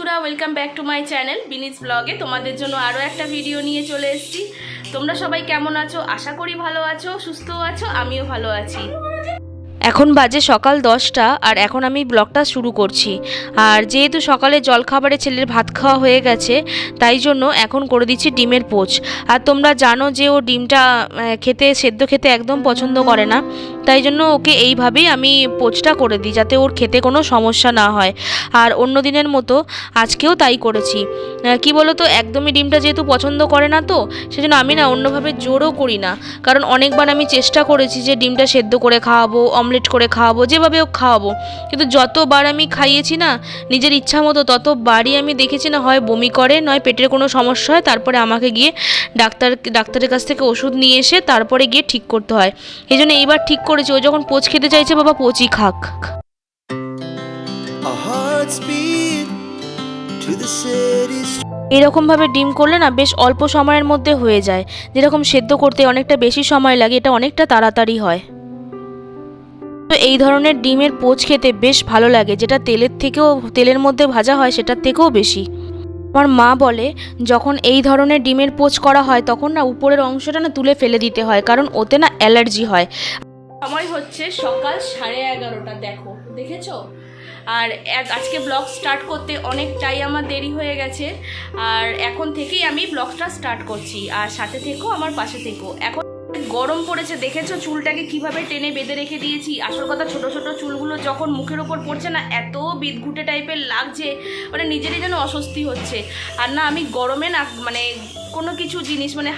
বন্ধুরা, welcome back to my channel Binij ব্লগে। তোমাদের জন্য আরও একটা ভিডিও নিয়ে চলে এসেছি। তোমরা সবাই কেমন আছো? আশা করি ভালো আছো, সুস্থ আছো। আমিও ভালো আছি। এখন বাজে সকাল 10টা আর এখন আমি ব্লগটা শুরু করছি। আর যেহেতু সকালে জলখাবারে ছেলের ভাত খাওয়া হয়ে গেছে, তাই জন্য এখন করে দিচ্ছি ডিমের পোচ। আর তোমরা জানো যে ও ডিমটা সেদ্ধ খেতে একদম পছন্দ করে না, তাই জন্য ওকে এইভাবেই আমি পোচটা করে দিই, যাতে ওর খেতে কোনো সমস্যা না হয়। আর অন্য দিনের মতো আজকেও তাই করেছি। কি বলো তো, একদমই ডিমটা যেহেতু পছন্দ করে না, তো সেজন্য আমি না অন্যভাবে জোরও করি না। কারণ অনেকবার আমি চেষ্টা করেছি যে ডিমটা সেদ্ধ করে খাওয়াবো, অমলেট করে খাওয়াবো, যেভাবে হোক খাওয়াবো, কিন্তু যতবার আমি খাইয়েছি না নিজের ইচ্ছা মতো, ততবারই আমি দেখেছি না হয় বমি করে, নয় পেটের কোনো সমস্যা হয়। তারপরে আমাকে গিয়ে ডাক্তারের কাছ থেকে ওষুধ নিয়ে এসে তারপরে গিয়ে ঠিক করতে হয়। এই জন্য এইবার ঠিক করেছি, ও যখন পোচ খেতে চাইছে, বাবা পোচই খাক। এরকমভাবে ডিম করলে না বেশ অল্প সময়ের মধ্যে হয়ে যায়। যেরকম সেদ্ধ করতে অনেকটা বেশি সময় লাগে, এটা অনেকটা তাড়াতাড়ি হয়। তো এই ধরনের ডিমের পোচ খেতে বেশ ভালো লাগে, যেটা তেলের মধ্যে ভাজা হয় সেটার থেকেও বেশি। আমার মা বলে, যখন এই ধরনের ডিমের পোচ করা হয় তখন না উপরের অংশটা না তুলে ফেলে দিতে হয়, কারণ ওতে না অ্যালার্জি হয়। সময় হচ্ছে সকাল 11:30, দেখেছো? আর আজকে ব্লগ স্টার্ট করতে অনেকটাই আমার দেরি হয়ে গেছে। আর এখন থেকেই আমি ব্লগটা স্টার্ট করছি, আর সাথে থেকেও আমার পাশে থেকেও। এখন গরম পড়েছে, দেখেছো চুলটাকে কিভাবে টেনে বেঁধে রেখে দিয়েছি। আসল কথা, ছোট ছোট চুলগুলো যখন মুখের ওপর পড়ছে না, এত বিদঘুটে টাইপের লাগছে, মানে নিজেরই যেন অস্বস্তি হচ্ছে। আর না আমি গরমে না মানে কোনো কিছু জিনিস মানে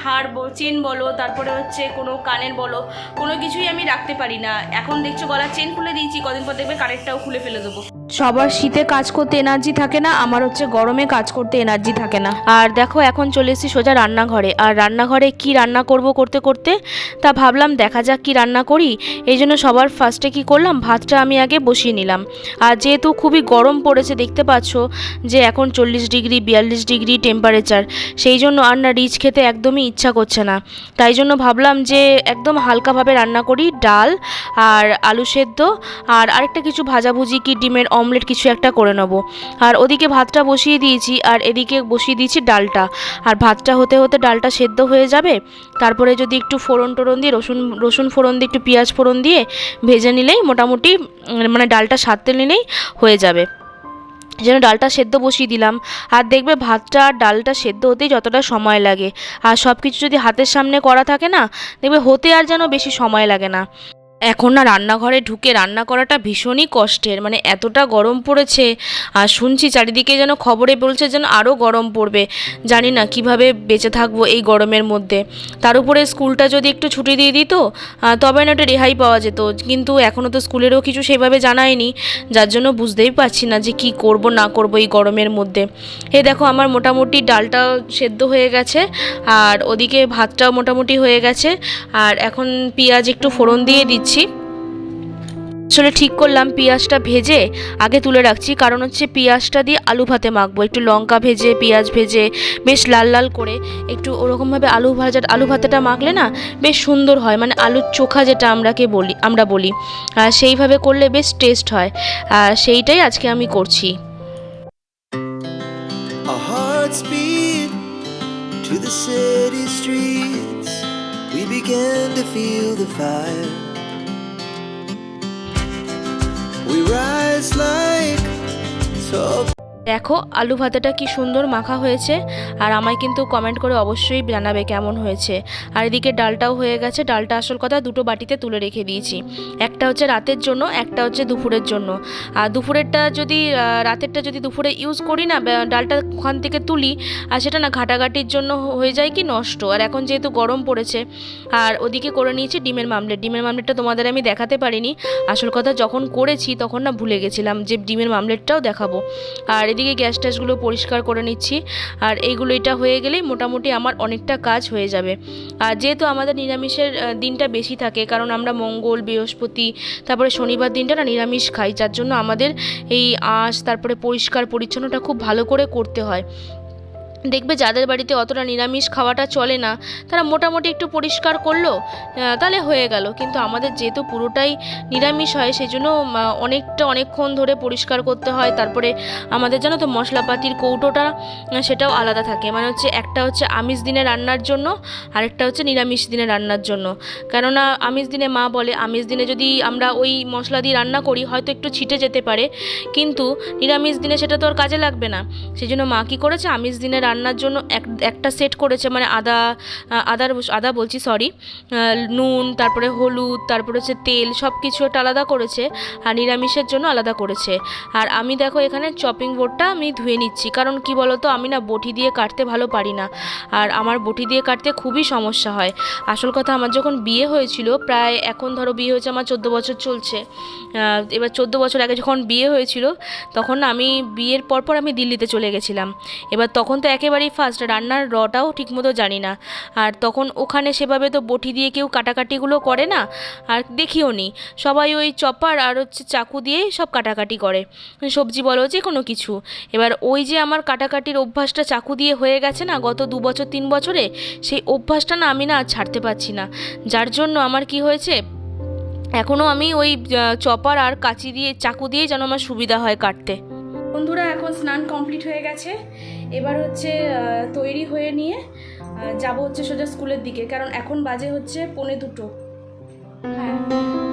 চেন বলো, তারপরে হচ্ছে কোনো কানের বলো, কোনো কিছুই আমি রাখতে পারি না। এখন দেখছো গলার চেন খুলে দিয়েছি, কদিন পর দেখবে কানেরটাও খুলে ফেলে দেবো। সবার শীতে কাজ করতে এনার্জি থাকে না, আমার হচ্ছে গরমে কাজ করতে এনার্জি থাকে না। আর দেখো এখন চলে এসেছি সোজা রান্নাঘরে। আর রান্নাঘরে কি রান্না করতে করতে তা ভাবলাম দেখা যাক কি রান্না করি। এই জন্য সবার ফার্স্টে কি করলাম, ভাতটা আমি আগে বসিয়ে নিলাম। আর যেহেতু খুবই গরম পড়েছে, দেখতে পাচ্ছ যে এখন 40 ডিগ্রি 42 ডিগ্রি টেম্পারেচার, সেই জন্য আর না রিচ খেতে একদমই ইচ্ছা করছে না। তাই জন্য ভাবলাম যে একদম হালকাভাবে রান্না করি, ডাল আর আলু সেদ্ধ আর আরেকটা কিছু ভাজাভুজি কি ডিমের অমলেট কিছু একটা করে নেবো। আর ওদিকে ভাতটা বসিয়ে দিয়েছি, আর এদিকে বসিয়ে দিয়েছি ডালটা। আর ভাতটা হতে হতে ডালটা সেদ্ধ হয়ে যাবে। তারপরে যদি একটু ফোড়ন দিয়ে রসুন ফোড়ন দিয়ে একটু পেঁয়াজ ফোড়ন দিয়ে ভেজে নিলেই মোটামুটি মানে ডালটা সারতে নিলেই হয়ে যাবে। যেন ডালটা সেদ্ধ বসিয়ে দিলাম। আর দেখবে ভাতটা আর ডালটা সেদ্ধ হতেই যতটা সময় লাগে, আর সব কিছু যদি হাতের সামনে করা থাকে না, দেখবে হতে আর যেন বেশি সময় লাগে না। এখন না রান্নাঘরে ঢুকে রান্না করাটা ভীষণই কষ্টের, মানে এতটা গরম পড়েছে। আর শুনছি চারিদিকে যেন খবরে বলছে যেন আরও গরম পড়বে। জানি না কিভাবে বেঁচে থাকবো এই গরমের মধ্যে। তার উপরে স্কুলটা যদি একটু ছুটি দিয়ে দিত, তবে না একটা রেহাই পাওয়া যেত। কিন্তু এখনও তো স্কুলেরও কিছু সেভাবে জানায়নি, যার জন্য বুঝতেই পারছি না যে কি করব না করব এই গরমের মধ্যে। এই দেখো আমার মোটামুটি ডালটাও সেদ্ধ হয়ে গেছে, আর ওদিকে ভাতটাও মোটামুটি হয়ে গেছে। আর এখন পেঁয়াজ একটু ফোড়ন দিয়ে দিচ্ছি। আসলে ঠিক করলাম পেঁয়াজটা ভেজে আগে তুলে রাখছি, কারণ হচ্ছে পেঁয়াজটা দিয়ে আলু ভাতে মাখবো। একটু লঙ্কা ভেজে পেঁয়াজ ভেজে বেশ লাল লাল করে একটু ওরকমভাবে আলু ভাতেটা মাখলে না বেশ সুন্দর হয়, মানে আলুর চোখা যেটা আমরা বলি, সেইভাবে করলে বেশ টেস্ট হয়। সেইটাই আজকে আমি করছি। To the city streets, we began to feel the fire. We rise like tall. দেখো আলু ভাতেটা কি সুন্দর মাখা হয়েছে, আর আমায় কিন্তু কমেন্ট করে অবশ্যই জানাবে কেমন হয়েছে। আর এদিকে ডালটাও হয়ে গেছে। ডালটা আসল কথা দুটো বাটিতে তুলে রেখে দিয়েছি, একটা হচ্ছে রাতের জন্য, একটা হচ্ছে দুপুরের জন্য। আর রাতেরটা যদি দুপুরে ইউজ করি না, ডালটা ওখান থেকে তুলি, আর সেটা না ঘাটাঘাটির জন্য হয়ে যায় কি নষ্ট। আর এখন যেহেতু গরম পড়েছে, আর ওদিকে করে নিয়েছি ডিমের মামলেটটা তোমাদের আমি দেখাতে পারিনি। আসল কথা যখন করেছি তখন না ভুলে গেছিলাম যে ডিমের মামলেটটাও দেখাবো। আর এদিকে গ্যাস ট্যাসগুলো পরিষ্কার করে নিচ্ছি। আর এটা হয়ে গেলেই মোটামুটি আমার অনেকটা কাজ হয়ে যাবে। আর যেহেতু আমাদের নিরামিষের দিনটা বেশি থাকে, কারণ আমরা মঙ্গল বৃহস্পতি তারপরে শনিবার দিনটা না নিরামিষ খাই, যার জন্য আমাদের এই তারপরে পরিষ্কার পরিচ্ছন্নটা খুব ভালো করে করতে হয়। দেখবে যাদের বাড়িতে অতটা নিরামিষ খাওয়াটা চলে না, তারা মোটামুটি একটু পরিষ্কার করলো, তাহলে হয়ে গেল। কিন্তু আমাদের যেহেতু পুরোটাই নিরামিষ হয়, সেই জন্য অনেকক্ষণ ধরে পরিষ্কার করতে হয়। তারপরে আমাদের জানো তো মশলাপাতির কৌটোটা সেটাও আলাদা থাকে, মানে হচ্ছে একটা হচ্ছে আমিষ দিনে রান্নার জন্য, আরেকটা হচ্ছে নিরামিষ দিনে রান্নার জন্য। কেননা আমিষ দিনে মা বলে আমিষ দিনে যদি আমরা ওই মশলা দিয়ে রান্না করি হয়তো একটু ছিটে যেতে পারে, কিন্তু নিরামিষ দিনে সেটা তো আর কাজে লাগবে না। সেই জন্য মা কী করেছে, আমিষ দিনে রান্নার জন্য একটা সেট করেছে, মানে আদা বলছি সরি, নুন, তারপরে হলুদ, তারপরে হচ্ছে তেল, সব কিছু একটা আলাদা করেছে, আর নিরামিষের জন্য আলাদা করেছে। আর আমি দেখো এখানে চপিং বোর্ডটা আমি ধুয়ে নিচ্ছি, কারণ কি বলতো আমি না বটি দিয়ে কাটতে ভালো পারি না, আর আমার বটি দিয়ে কাটতে খুবই সমস্যা হয়। আসল কথা, আমার যখন বিয়ে হয়েছিল, প্রায় এখন ধরো বিয়ে হয়েছে আমার 14 বছর চলছে, এবার 14 বছর আগে যখন বিয়ে হয়েছিল, তখন আমি বিয়ের পরপর আমি দিল্লিতে চলে গেছিলাম। এবার তখন তো একেবারেই ফার্স্ট, রান্নার রটাও ঠিকমতো জানি না, আর তখন ওখানে সেভাবে তো বটি দিয়ে কেউ কাটাকাটিগুলো করে না, আর দেখিও নি, সবাই ওই চপার আর হচ্ছে চাকু দিয়েই সব কাটাকাটি করে, সবজি বলো যে কোনো কিছু। এবার ওই যে আমার কাটাকাটির অভ্যাসটা চাকু দিয়ে হয়ে গেছে না গত 2 বছর 3 বছরে, সেই অভ্যাসটা না আমি না ছাড়তে পারছি না, যার জন্য আমার কি হয়েছে, এখনও আমি ওই চপার আর কাঁচি দিয়ে চাকু দিয়েই যেন আমার সুবিধা হয় কাটতে। বন্ধুরা, এখন স্নান কমপ্লিট হয়ে গেছে, এবার হচ্ছে তৈরি হয়ে নিয়ে যাব হচ্ছে সোজা স্কুলের দিকে, কারণ এখন বাজে হচ্ছে 1:45। হ্যাঁ,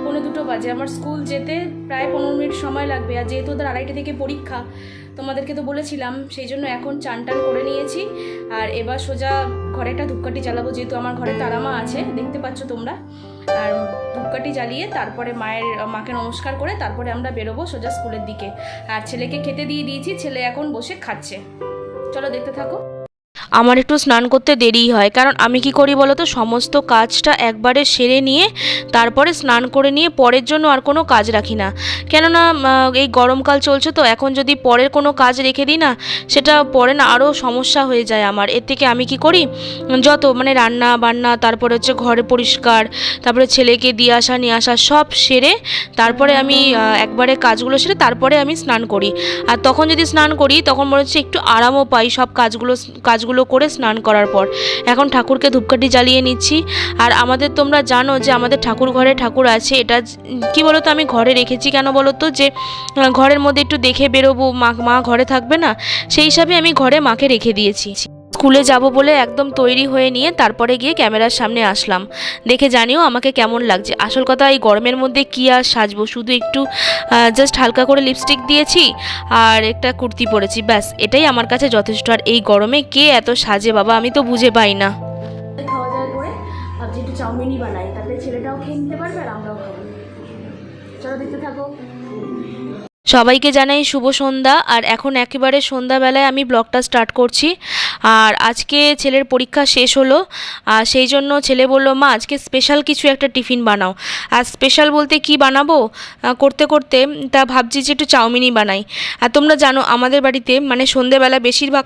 1:45 বাজে, আমার স্কুল যেতে প্রায় 15 মিনিট সময় লাগবে। আর যেহেতু ওদের 2:30 থেকে পরীক্ষা, তোমাদেরকে তো বলেছিলাম, সেই জন্য এখন চান টান করে নিয়েছি। আর এবার সোজা ঘরে একটা ধূপকাঠি জ্বালাবো, যেহেতু আমার ঘরে তারামা আছে, দেখতে পাচ্ছ তোমরা। আর ধূপকাঠি জ্বালিয়ে তারপরে মাকে নমস্কার করে তারপরে আমরা বেরোবো সোজা স্কুলের দিকে। আর ছেলেকে খেতে দিয়ে দিয়েছি, ছেলে এখন বসে খাচ্ছে। চলো দেখতে থাকো। আমার একটু স্নান করতে দেরিই হয়, কারণ আমি কি করি বলো তো, সমস্ত কাজটা একবারে সেরে নিয়ে তারপরে স্নান করে নিয়ে পরের জন্য আর কোনো কাজ রাখি না। কেননা এই গরমকাল চলছে তো, এখন যদি পরের কোনো কাজ রেখে দিই না, সেটা পরে না আরও সমস্যা হয়ে যায় আমার। এর থেকে আমি কি করি, যত মানে রান্না বান্না, তারপরে হচ্ছে ঘরে পরিষ্কার, তারপরে ছেলেকে দিয়ে আসা নিয়ে আসা সব সেরে তারপরে আমি একবারে কাজগুলো সেরে তারপরে আমি স্নান করি। আর তখন যদি স্নান করি তখন মনে হচ্ছে একটু আরামও পাই সব কাজগুলো করে স্নান করার পর। এখন ঠাকুরকে ধূপকাঠি জ্বালিয়ে নিচ্ছি। আর আমাদের তোমরা জানো যে আমাদের ঠাকুর ঘরে ঠাকুর আছে, এটা কি বলো তো আমি ঘরে রেখেছি কেন বলো তো, যে ঘরের মধ্যে একটু দেখে বেরোবো, মা ঘরে থাকবে না, সেই হিসাবে আমি ঘরে মাকে রেখে দিয়েছি। স্কুলে যাব বলে একদম তৈরি হয়ে নিয়ে তারপরে গিয়ে ক্যামেরার সামনে আসলাম। দেখে জানিও আমাকে কেমন লাগছে। আসল কথা, এই গরমের মধ্যে কী আর সাজবো, শুধু একটু জাস্ট হালকা করে লিপস্টিক দিয়েছি আর একটা কুর্তি পরেছি, ব্যাস এটাই আমার কাছে যথেষ্ট। আর এই গরমে কে এত সাজে বাবা, আমি তো বুঝে পাই না। খাওয়া দাওয়া করে ভাবছি একটু চাউমিনই বানাই, তাতে ছেলেটাও খেয়ে নিতে পারবে আর আমরাও খাবো। চলো দেখতে থাকো। সবাইকে জানাই শুভ সন্ধ্যা। আর এখন একেবারে সন্ধ্যাবেলায় আমি ব্লগটা স্টার্ট করছি। আর আজকে ছেলের পরীক্ষা শেষ হলো, আর সেই জন্য ছেলে বলল মা আজকে স্পেশাল কিছু একটা টিফিন বানাও। আর স্পেশাল বলতে কি বানাবো করতে করতে তা ভাবছি যে একটু চাউমিনই বানাই। আর তোমরা জানো আমাদের বাড়িতে মানে সন্ধ্যেবেলা বেশিরভাগ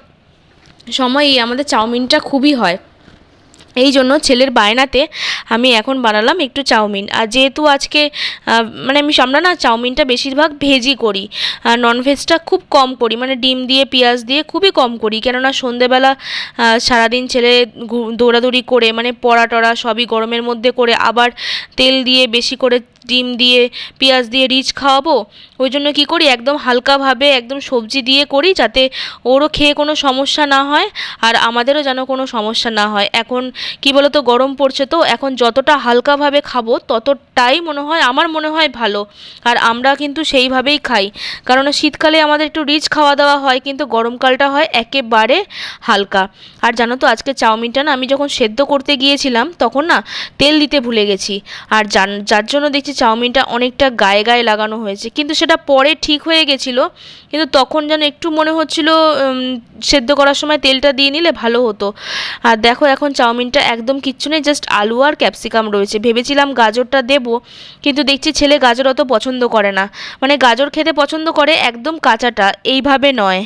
সময়ই আমাদের চাউমিনটা খুবই হয়, এই জন্য ছেলের বায়নাতে আমি এখন বানালাম একটু চাউমিন। আর যেহেতু আজকে মানে আমরা না চাউমিনটা বেশিরভাগ ভেজই করি, ননভেজটা খুব কম করি, মানে ডিম দিয়ে পেঁয়াজ দিয়ে খুবই কম করি। কেননা সন্ধেবেলা সারাদিন ছেলে দৌড়াদৌড়ি করে মানে পড়া টড়া সবই গরমের মধ্যে করে, আবার তেল দিয়ে বেশি করে ডিম দিয়ে পেঁয়াজ দিয়ে রিচ খাওয়াবো, ওই জন্য কী করি একদম হালকাভাবে একদম সবজি দিয়ে করি, যাতে ওরও খেয়ে কোনো সমস্যা না হয় আর আমাদেরও যেন কোনো সমস্যা না হয়। এখন কি বলো তো গরম পড়ছে, তো এখন যতটা হালকাভাবে খাবো ততটাই আমার মনে হয় ভালো। আর আমরা কিন্তু সেইভাবেই খাই, কারণ শীতকালে আমাদের একটু রিচ খাওয়া দাওয়া হয়, কিন্তু গরমকালটা হয় একেবারে হালকা। আর জানো তো আজকে চাউমিনটা না আমি যখন সেদ্ধ করতে গিয়েছিলাম তখন না তেল দিতে ভুলে গেছি, আর যার জন্য দেখছি চাউমিনটা অনেকটা গায়ে গায়ে লাগানো হয়েছে। কিন্তু সেটা পরে ঠিক হয়ে গেছিলো, কিন্তু তখন যেন একটু মনে হচ্ছিলো সেদ্ধ করার সময় তেলটা দিয়ে নিলে ভালো হতো। আর দেখো এখন চাউমিনটা একদম কিচ্ছু নেই, জাস্ট আলু আর ক্যাপসিকাম রয়েছে। ভেবেছিলাম গাজরটা দেবো, কিন্তু দেখছি ছেলে গাজর অত পছন্দ করে না, মানে গাজর খেতে পছন্দ করে একদম কাঁচাটা, এইভাবে নয়।